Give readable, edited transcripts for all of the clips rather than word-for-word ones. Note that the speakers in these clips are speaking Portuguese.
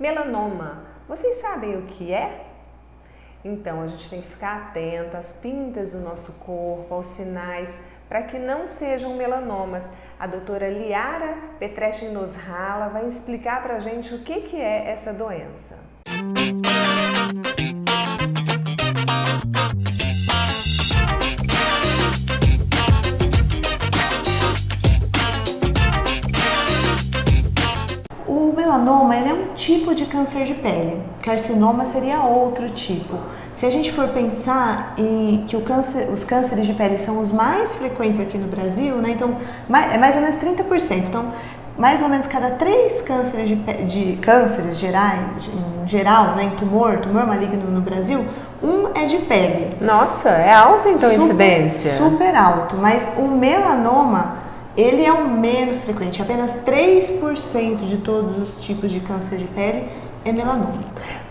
Melanoma, vocês sabem o que é? Então, a gente tem que ficar atento às pintas do nosso corpo, aos sinais, para que não sejam melanomas. A doutora Liara Petrechin-Nosrala vai explicar para a gente o que é essa doença. O melanoma ele é um tipo de câncer de pele, carcinoma seria outro tipo. Se a gente for pensar em que os cânceres de pele são os mais frequentes aqui no Brasil, né? Então é mais ou menos 30%. Então, mais ou menos cada 3 cânceres de cânceres gerais, em geral, né, em tumor maligno no Brasil, um é de pele. Nossa, é alta então a incidência? Super alto, mas o melanoma ele é o menos frequente, apenas 3% de todos os tipos de câncer de pele é melanoma.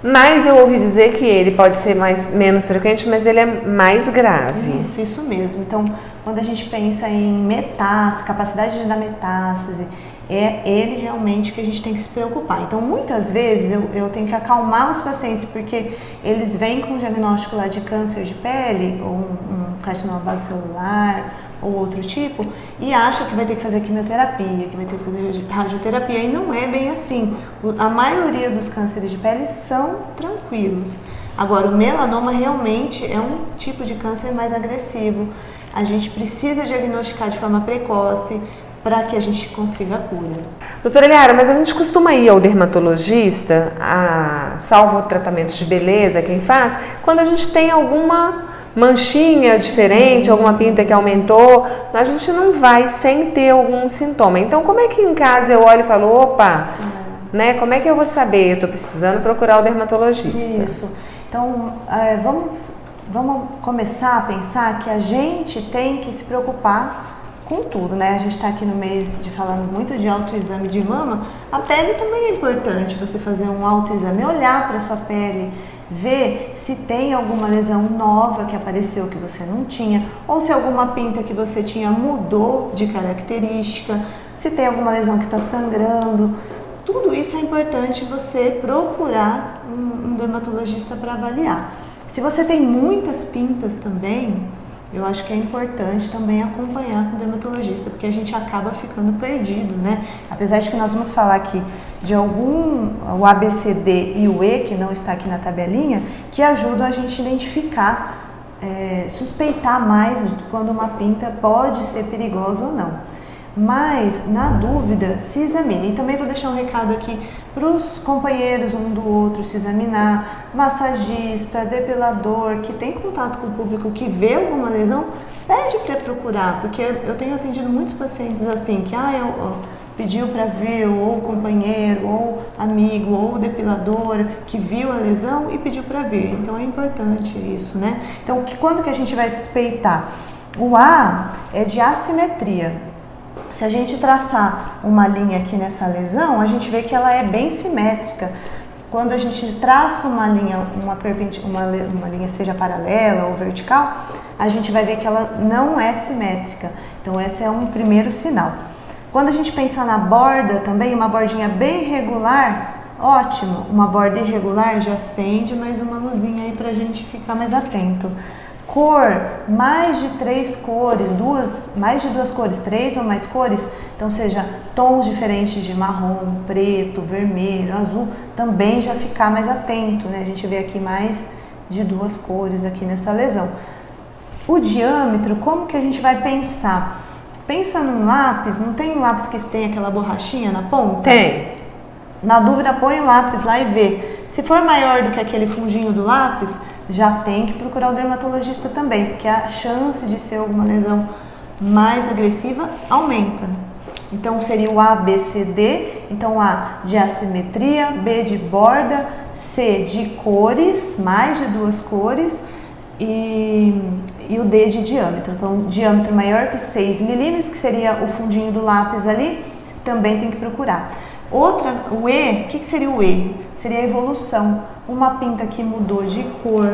Mas eu ouvi dizer que ele pode ser menos frequente, mas ele é mais grave. Isso mesmo. Então, quando a gente pensa em metástase, capacidade de dar metástase, é ele realmente que a gente tem que se preocupar. Então, muitas vezes eu tenho que acalmar os pacientes, porque eles vêm com um diagnóstico lá de câncer de pele, ou um carcinoma vasocelular, ou outro tipo, e acha que vai ter que fazer quimioterapia, que vai ter que fazer radioterapia, e não é bem assim. A maioria dos cânceres de pele são tranquilos. Agora, o melanoma realmente é um tipo de câncer mais agressivo. A gente precisa diagnosticar de forma precoce para que a gente consiga a cura. Doutora Liara, mas a gente costuma ir ao dermatologista, salvo tratamentos de beleza, quem faz, quando a gente tem alguma manchinha diferente, alguma pinta que aumentou, a gente não vai sem ter algum sintoma. Então, como é que em casa eu olho e falo, opa, né, como é que eu vou saber? Eu estou precisando procurar o dermatologista. Isso. Então, vamos começar a pensar que a gente tem que se preocupar com tudo, né? A gente está aqui no mês falando muito de autoexame de mama. A pele também é importante, você fazer um autoexame, olhar para a sua pele, ver se tem alguma lesão nova que apareceu que você não tinha, ou se alguma pinta que você tinha mudou de característica, se tem alguma lesão que está sangrando. Tudo isso é importante você procurar um dermatologista para avaliar. Se você tem muitas pintas também, eu acho que é importante também acompanhar com o dermatologista, porque a gente acaba ficando perdido, né? Apesar de que nós vamos falar aqui de o ABCD e o E, que não está aqui na tabelinha, que ajudam a gente a identificar, suspeitar mais quando uma pinta pode ser perigosa ou não. Mas, na dúvida, se examine. E também vou deixar um recado aqui para os companheiros um do outro se examinar, massagista, depilador, que tem contato com o público, que vê alguma lesão, pede para procurar, porque eu tenho atendido muitos pacientes assim, que pediu para vir, ou companheiro, ou amigo, ou depilador, que viu a lesão e pediu para vir. Então é importante isso, né? Então, quando que a gente vai suspeitar? O A é de assimetria. Se a gente traçar uma linha aqui nessa lesão, a gente vê que ela é bem simétrica. Quando a gente traça uma linha, uma linha seja paralela ou vertical, a gente vai ver que ela não é simétrica. Então esse é um primeiro sinal. Quando a gente pensa na borda também, uma bordinha bem regular, ótimo. Uma borda irregular já acende mais uma luzinha aí pra gente ficar mais atento. Cor, mais de 3 cores, mais de 2 cores, 3 ou mais cores, então seja tons diferentes de marrom, preto, vermelho, azul, também já ficar mais atento, né? A gente vê aqui mais de 2 cores aqui nessa lesão. O diâmetro, como que a gente vai pensar? Pensa num lápis, não tem um lápis que tem aquela borrachinha na ponta? Tem. Na dúvida, põe o lápis lá e vê. Se for maior do que aquele fundinho do lápis, já tem que procurar o dermatologista também, porque a chance de ser alguma lesão mais agressiva aumenta. Então seria o A, B, C, D. Então A de assimetria, B de borda, C de cores, mais de 2 cores, e o D de diâmetro. Então diâmetro maior que 6 milímetros, que seria o fundinho do lápis ali, também tem que procurar. O E, o que seria o E? Seria a evolução. Uma pinta que mudou de cor,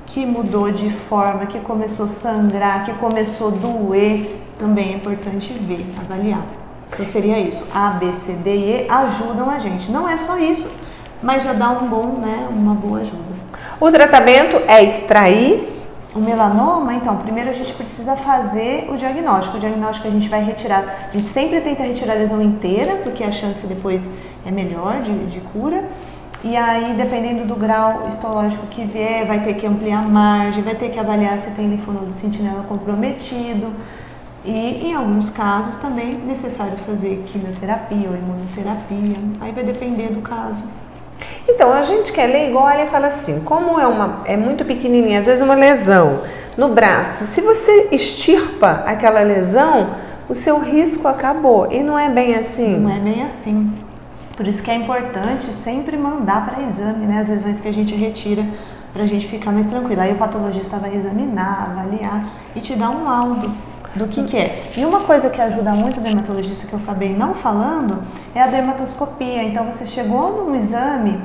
que mudou de forma, que começou a sangrar, que começou a doer, também é importante ver, avaliar. Então seria isso. A, B, C, D e E ajudam a gente. Não é só isso. mas já dá uma boa ajuda. O tratamento é extrair? O melanoma, então, primeiro a gente precisa fazer o diagnóstico. O diagnóstico a gente vai retirar, a gente sempre tenta retirar a lesão inteira, porque a chance depois é melhor de cura. E aí, dependendo do grau histológico que vier, vai ter que ampliar a margem, vai ter que avaliar se tem linfonodo sentinela comprometido. E em alguns casos também é necessário fazer quimioterapia ou imunoterapia, aí vai depender do caso. Então, a gente que é leigo olha e fala assim, como é muito pequenininha, às vezes uma lesão no braço, se você extirpa aquela lesão, o seu risco acabou, e não é bem assim? Não é bem assim. Por isso que é importante sempre mandar para exame, né, as lesões que a gente retira, para a gente ficar mais tranquilo. Aí o patologista vai examinar, avaliar e te dar um laudo do que é. E uma coisa que ajuda muito o dermatologista, que eu acabei não falando, é a dermatoscopia. Então você chegou num exame,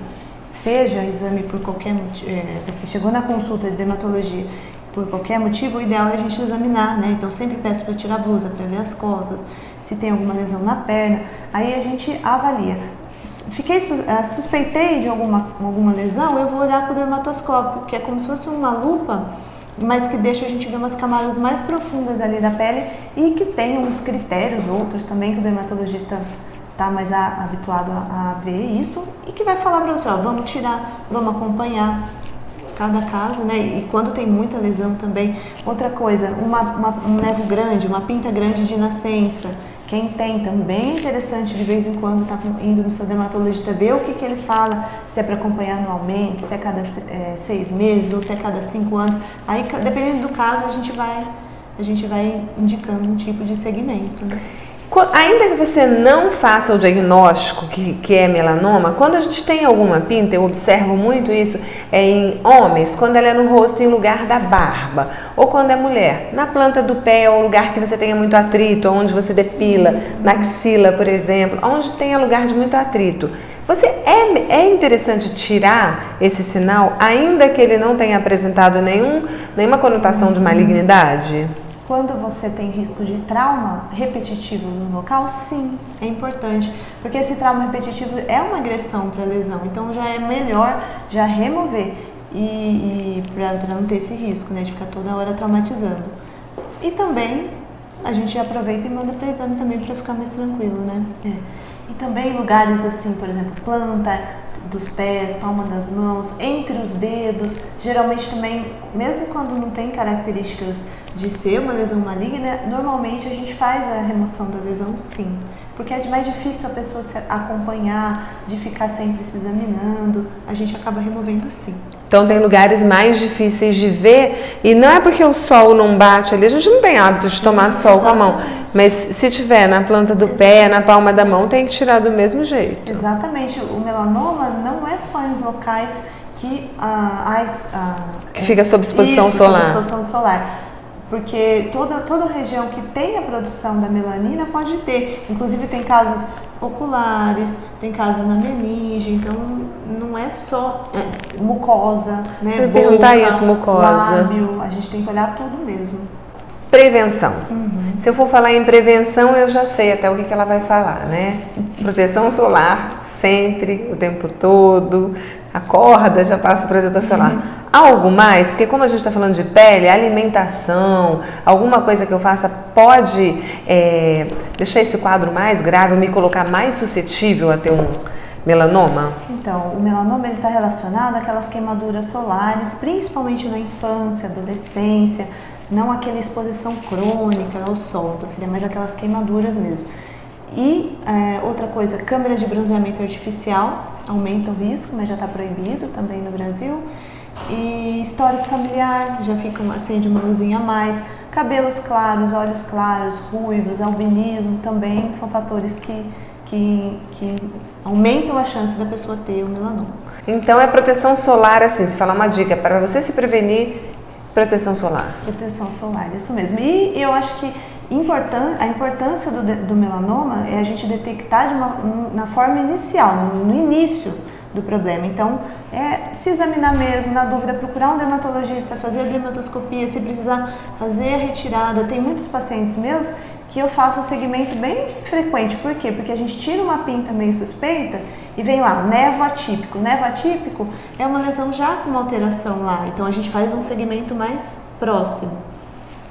seja exame por qualquer motivo, você chegou na consulta de dermatologia por qualquer motivo, o ideal é a gente examinar, né? Então sempre peço para tirar a blusa, para ver as costas, se tem alguma lesão na perna, aí a gente avalia. Suspeitei de alguma lesão, eu vou olhar com o dermatoscópio, que é como se fosse uma lupa, mas que deixa a gente ver umas camadas mais profundas ali da pele e que tem uns critérios, outros também, que o dermatologista está mais habituado a ver isso e que vai falar para você, ó, vamos tirar, vamos acompanhar cada caso, né? E quando tem muita lesão também. Outra coisa, um nevo grande, uma pinta grande de nascença. Quem tem também é interessante de vez em quando tá indo no seu dermatologista ver o que ele fala, se é para acompanhar anualmente, se é cada 6 meses ou se é cada 5 anos. Aí, dependendo do caso, a gente vai indicando um tipo de segmento, né? Ainda que você não faça o diagnóstico que é melanoma, quando a gente tem alguma pinta, eu observo muito isso em homens, quando ela é no rosto em lugar da barba, ou quando é mulher, na planta do pé, ou lugar que você tenha muito atrito, onde você depila, na axila, por exemplo, onde tenha lugar de muito atrito. É interessante tirar esse sinal, ainda que ele não tenha apresentado nenhuma conotação de malignidade? Quando você tem risco de trauma repetitivo no local, sim, é importante, porque esse trauma repetitivo é uma agressão para a lesão, então já é melhor já remover e para não ter esse risco, né, de ficar toda hora traumatizando. E também a gente aproveita e manda para exame também para ficar mais tranquilo, né? E também lugares assim, por exemplo, planta dos pés, palma das mãos, entre os dedos, geralmente também, mesmo quando não tem características de ser uma lesão maligna, normalmente a gente faz a remoção da lesão sim, porque é mais difícil a pessoa se acompanhar, de ficar sempre se examinando, a gente acaba removendo sim. Então tem lugares mais difíceis de ver e não é porque o sol não bate ali, a gente não tem hábito de tomar sol com a mão, mas se tiver na planta do pé, na palma da mão, tem que tirar do mesmo jeito. Exatamente, o melanoma não é só em locais que fica sob exposição solar. Sob exposição solar. Porque toda região que tem a produção da melanina pode ter, inclusive tem casos oculares, tem casos na meninge, então não é só mucosa, né? Eu perguntar isso, mucosa. Lábio, a gente tem que olhar tudo mesmo. Prevenção. Se eu for falar em prevenção, eu já sei até o que ela vai falar, né? Proteção solar, sempre, o tempo todo. Acorda, já passa o protetor solar. Algo mais? Porque como a gente está falando de pele, alimentação, alguma coisa que eu faça pode deixar esse quadro mais grave, me colocar mais suscetível a ter um melanoma? Então, o melanoma está relacionado àquelas queimaduras solares, principalmente na infância, adolescência, não aquela exposição crônica ao sol, então seria mais aquelas queimaduras mesmo. E outra coisa, câmera de bronzeamento artificial aumenta o risco, mas já está proibido também no Brasil. E histórico familiar, já fica acende uma luzinha a mais. Cabelos claros, olhos claros, ruivos, albinismo também são fatores que aumentam a chance da pessoa ter o melanoma. Então é proteção solar, assim, se falar uma dica para você se prevenir, proteção solar. Proteção solar, isso mesmo. E eu acho que a importância do melanoma é a gente detectar na forma inicial, no início do problema. Então, se examinar mesmo, na dúvida, procurar um dermatologista, fazer a dermatoscopia, se precisar fazer a retirada. Tem muitos pacientes meus que eu faço um segmento bem frequente. Por quê? Porque a gente tira uma pinta meio suspeita e vem lá, nevo atípico. Nevo atípico é uma lesão já com uma alteração lá, então a gente faz um segmento mais próximo.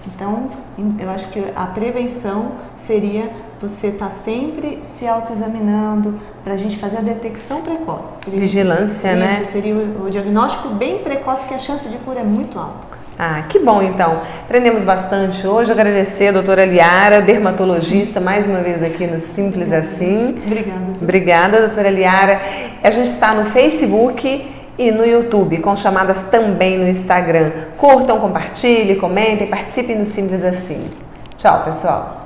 Então, eu acho que a prevenção seria você estar sempre se autoexaminando para a gente fazer a detecção precoce. Vigilância, né? Isso seria o diagnóstico bem precoce, que a chance de cura é muito alta. Ah, que bom então. Aprendemos bastante hoje. Agradecer a doutora Liara, dermatologista, mais uma vez aqui no Simples Assim. Obrigada. Obrigada, doutora Liara. A gente está no Facebook e no YouTube, com chamadas também no Instagram. Curtam, compartilhem, comentem, participem no Simples Assim. Tchau, pessoal.